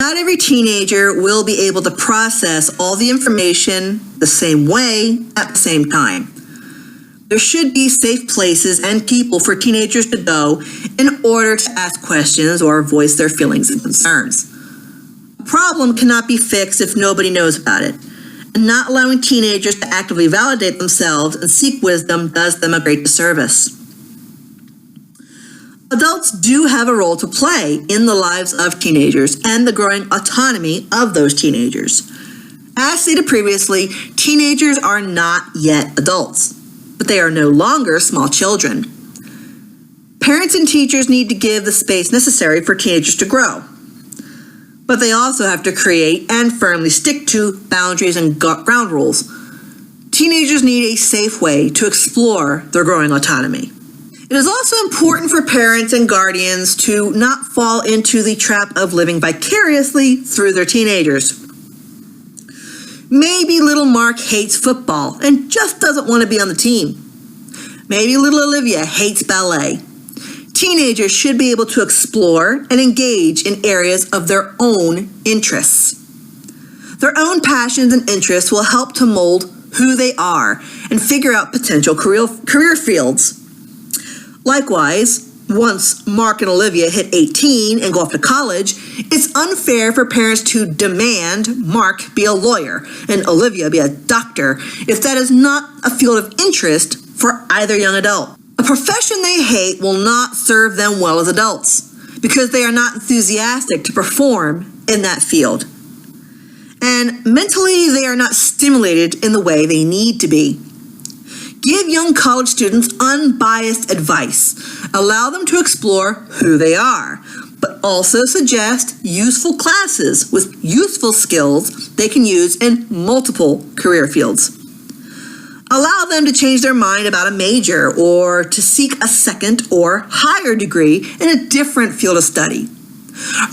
Not every teenager will be able to process all the information the same way at the same time. There should be safe places and people for teenagers to go in order to ask questions or voice their feelings and concerns. A problem cannot be fixed if nobody knows about it, and not allowing teenagers to actively validate themselves and seek wisdom does them a great disservice. Adults do have a role to play in the lives of teenagers and the growing autonomy of those teenagers. As stated previously, teenagers are not yet adults, but they are no longer small children. Parents and teachers need to give the space necessary for teenagers to grow, but they also have to create and firmly stick to boundaries and ground rules. Teenagers need a safe way to explore their growing autonomy. It is also important for parents and guardians to not fall into the trap of living vicariously through their teenagers. Maybe little Mark hates football and just doesn't want to be on the team. Maybe little Olivia hates ballet. Teenagers should be able to explore and engage in areas of their own interests. Their own passions and interests will help to mold who they are and figure out potential career fields. Likewise, once Mark and Olivia hit 18 and go off to college, it's unfair for parents to demand Mark be a lawyer and Olivia be a doctor if that is not a field of interest for either young adult. A profession they hate will not serve them well as adults because they are not enthusiastic to perform in that field. And mentally, they are not stimulated in the way they need to be. Give young college students unbiased advice. Allow them to explore who they are, but also suggest useful classes with useful skills they can use in multiple career fields. Allow them to change their mind about a major or to seek a second or higher degree in a different field of study.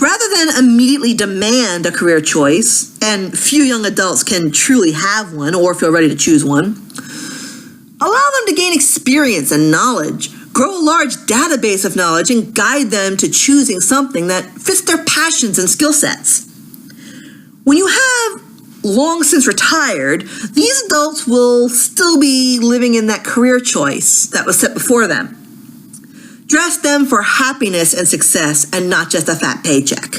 Rather than immediately demand a career choice, and few young adults can truly have one or feel ready to choose one, allow them to gain experience and knowledge, grow a large database of knowledge, and guide them to choosing something that fits their passions and skill sets. When you have long since retired, these adults will still be living in that career choice that was set before them. Dress them for happiness and success and not just a fat paycheck.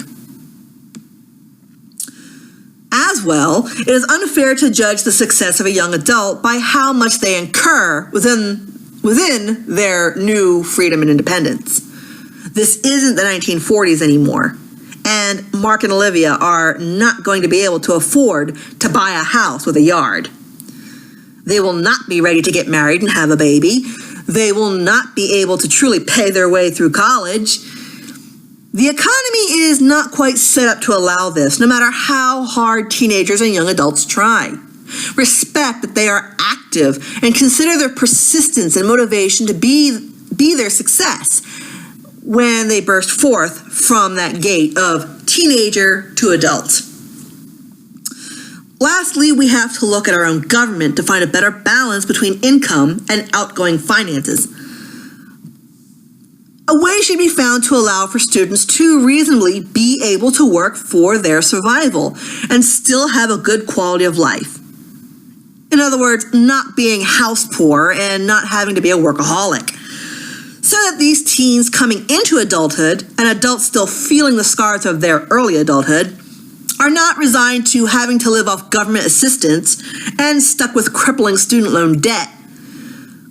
As well, it is unfair to judge the success of a young adult by how much they incur within their new freedom and independence. This isn't the 1940s anymore, and Mark and Olivia are not going to be able to afford to buy a house with a yard. They will not be ready to get married and have a baby. They will not be able to truly pay their way through college. The economy is not quite set up to allow this, no matter how hard teenagers and young adults try. Respect that they are active and consider their persistence and motivation to be their success when they burst forth from that gate of teenager to adult. Lastly, we have to look at our own government to find a better balance between income and outgoing finances. A way should be found to allow for students to reasonably be able to work for their survival and still have a good quality of life. In other words, not being house poor and not having to be a workaholic. So that these teens coming into adulthood and adults still feeling the scars of their early adulthood are not resigned to having to live off government assistance and stuck with crippling student loan debt.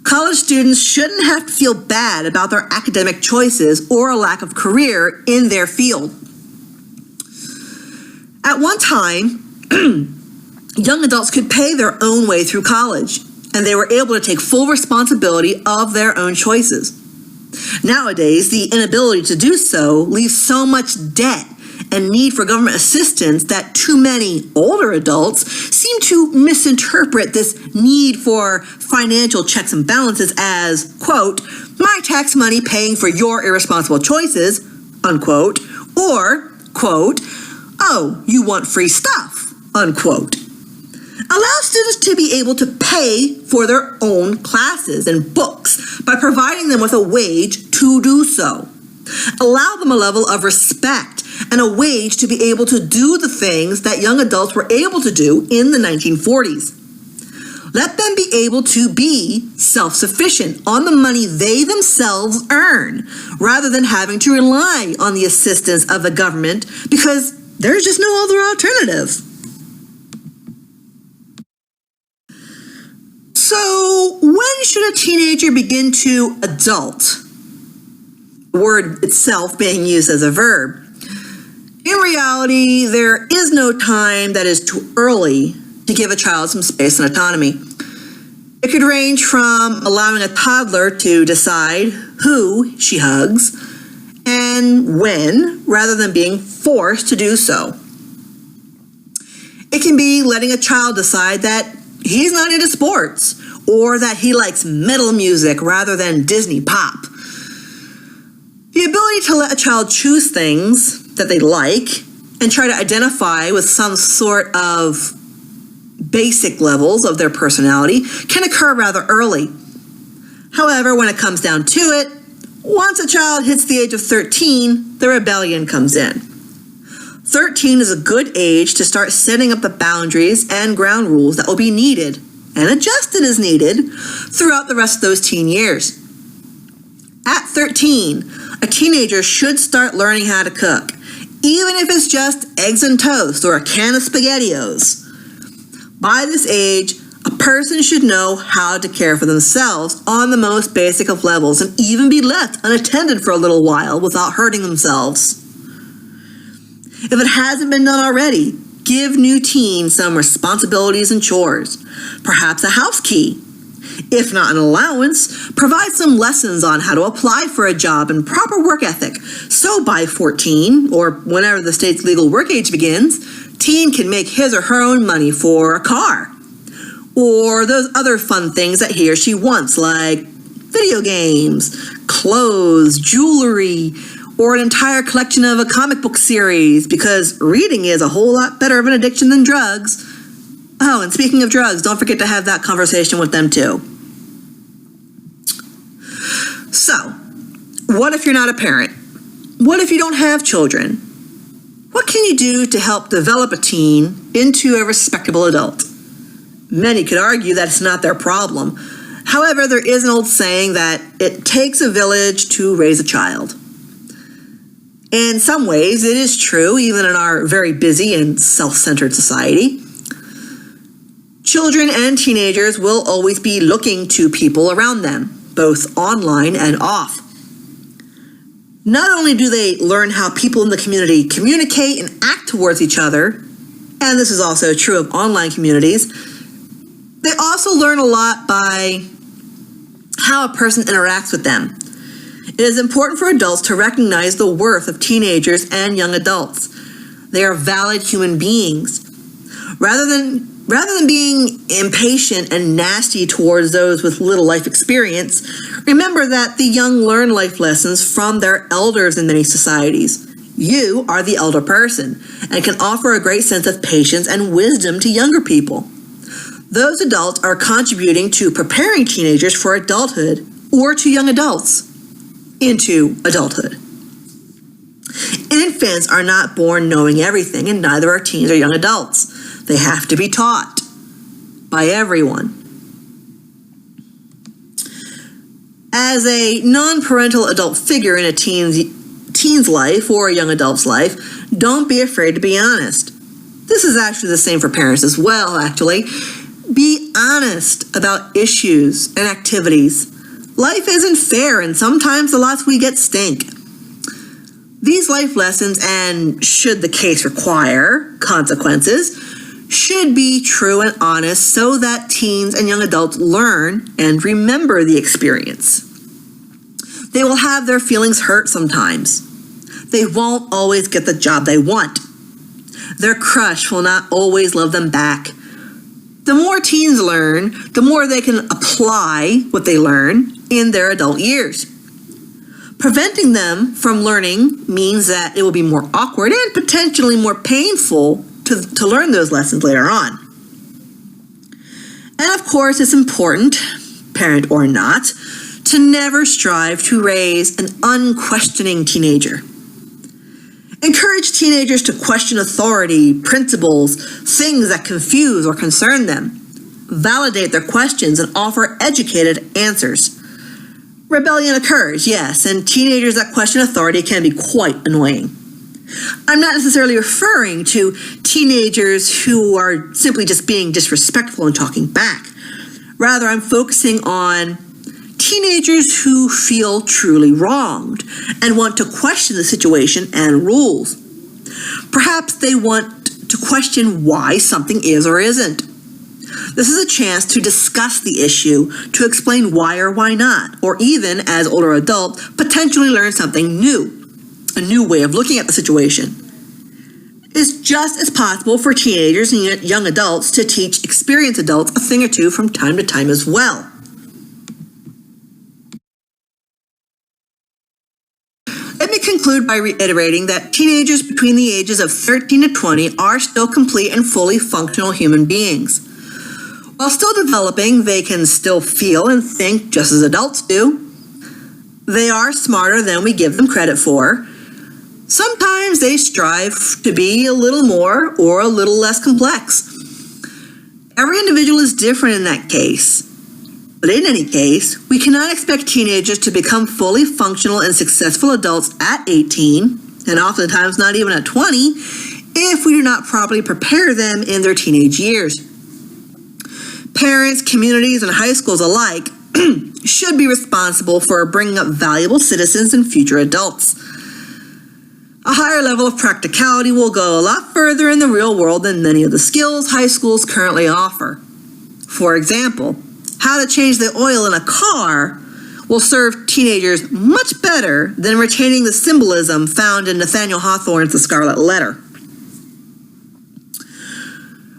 College students shouldn't have to feel bad about their academic choices or a lack of career in their field. At one time, young adults could pay their own way through college, and they were able to take full responsibility of their own choices. Nowadays, the inability to do so leaves so much debt and need for government assistance that too many older adults seem to misinterpret this need for financial checks and balances as, quote, my tax money paying for your irresponsible choices, unquote, or, quote, oh, you want free stuff, unquote. Allow students to be able to pay for their own classes and books by providing them with a wage to do so. Allow them a level of respect and a wage to be able to do the things that young adults were able to do in the 1940s. Let them be able to be self-sufficient on the money they themselves earn, rather than having to rely on the assistance of the government because there's just no other alternative. So, when should a teenager begin to adult? The word itself being used as a verb. In reality, there is no time that is too early to give a child some space and autonomy. It could range from allowing a toddler to decide who she hugs and when, rather than being forced to do so. It can be letting a child decide that he's not into sports, or that he likes metal music rather than Disney pop. The ability to let a child choose things that they like and try to identify with some sort of basic levels of their personality can occur rather early. However, when it comes down to it, once a child hits the age of 13, the rebellion comes in. 13 is a good age to start setting up the boundaries and ground rules that will be needed and adjusted as needed throughout the rest of those teen years. At 13, a teenager should start learning how to cook, even if it's just eggs and toast or a can of SpaghettiOs. By this age, a person should know how to care for themselves on the most basic of levels and even be left unattended for a little while without hurting themselves. If it hasn't been done already, give new teens some responsibilities and chores, perhaps a house key. If not an allowance, provide some lessons on how to apply for a job and proper work ethic. So by 14, or whenever the state's legal work age begins, teen can make his or her own money for a car, or those other fun things that he or she wants, like video games, clothes, jewelry, or an entire collection of a comic book series, because reading is a whole lot better of an addiction than drugs. Oh, and speaking of drugs, don't forget to have that conversation with them too. So, what if you're not a parent? What if you don't have children? What can you do to help develop a teen into a respectable adult? Many could argue that it's not their problem. However, there is an old saying that it takes a village to raise a child. In some ways, it is true, even in our very busy and self-centered society. Children and teenagers will always be looking to people around them, both online and off. Not only do they learn how people in the community communicate and act towards each other, and this is also true of online communities, they also learn a lot by how a person interacts with them. It is important for adults to recognize the worth of teenagers and young adults. They are valid human beings. Rather than being impatient and nasty towards those with little life experience, remember that the young learn life lessons from their elders in many societies. You are the elder person and can offer a great sense of patience and wisdom to younger people. Those adults are contributing to preparing teenagers for adulthood or to young adults into adulthood. Infants are not born knowing everything, and neither are teens or young adults. They have to be taught by everyone. As a non-parental adult figure in a teen's life or a young adult's life, don't be afraid to be honest. This is actually the same for parents as well, actually. Be honest about issues and activities. Life isn't fair, and sometimes the lots we get stink. These life lessons, and should the case require consequences, should be true and honest so that teens and young adults learn and remember the experience. They will have their feelings hurt sometimes. They won't always get the job they want. Their crush will not always love them back. The more teens learn, the more they can apply what they learn in their adult years. Preventing them from learning means that it will be more awkward and potentially more painful to learn those lessons later on. And of course, it's important, parent or not, to never strive to raise an unquestioning teenager. Encourage teenagers to question authority, principles, things that confuse or concern them. Validate their questions and offer educated answers. Rebellion occurs, yes, and teenagers that question authority can be quite annoying. I'm not necessarily referring to teenagers who are simply just being disrespectful and talking back. Rather, I'm focusing on teenagers who feel truly wronged and want to question the situation and rules. Perhaps they want to question why something is or isn't. This is a chance to discuss the issue, to explain why or why not, or even, as older adults, potentially learn something new, a new way of looking at the situation. It's just as possible for teenagers and young adults to teach experienced adults a thing or two from time to time as well. Let me conclude by reiterating that teenagers between the ages of 13 to 20 are still complete and fully functional human beings. While still developing, they can still feel and think just as adults do. They are smarter than we give them credit for. Sometimes they strive to be a little more or a little less complex. Every individual is different in that case. But in any case, we cannot expect teenagers to become fully functional and successful adults at 18, and oftentimes not even at 20, if we do not properly prepare them in their teenage years. Parents, communities, and high schools alike should be responsible for bringing up valuable citizens and future adults. A higher level of practicality will go a lot further in the real world than many of the skills high schools currently offer. For example, how to change the oil in a car will serve teenagers much better than retaining the symbolism found in Nathaniel Hawthorne's The Scarlet Letter.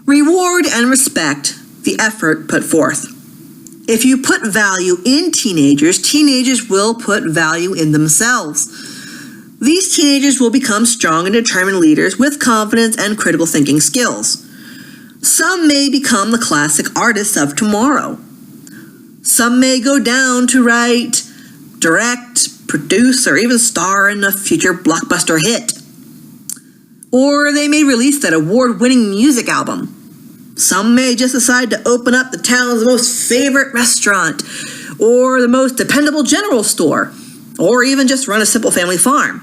Reward and respect the effort put forth. If you put value in teenagers, teenagers will put value in themselves. These teenagers will become strong and determined leaders with confidence and critical thinking skills. Some may become the classic artists of tomorrow. Some may go down to write, direct, produce, or even star in a future blockbuster hit. Or they may release that award-winning music album. Some may just decide to open up the town's most favorite restaurant, or the most dependable general store, or even just run a simple family farm.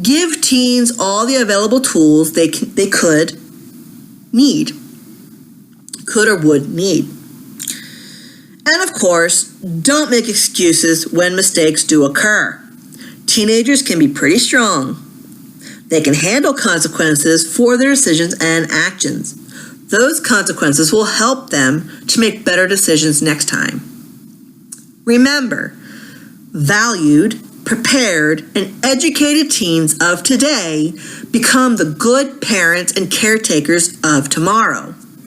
Give teens all the available tools they could or would need. And of course, don't make excuses when mistakes do occur. Teenagers can be pretty strong. They can handle consequences for their decisions and actions. Those consequences will help them to make better decisions next time. Remember, valued, prepared, and educated teens of today become the good parents and caretakers of tomorrow.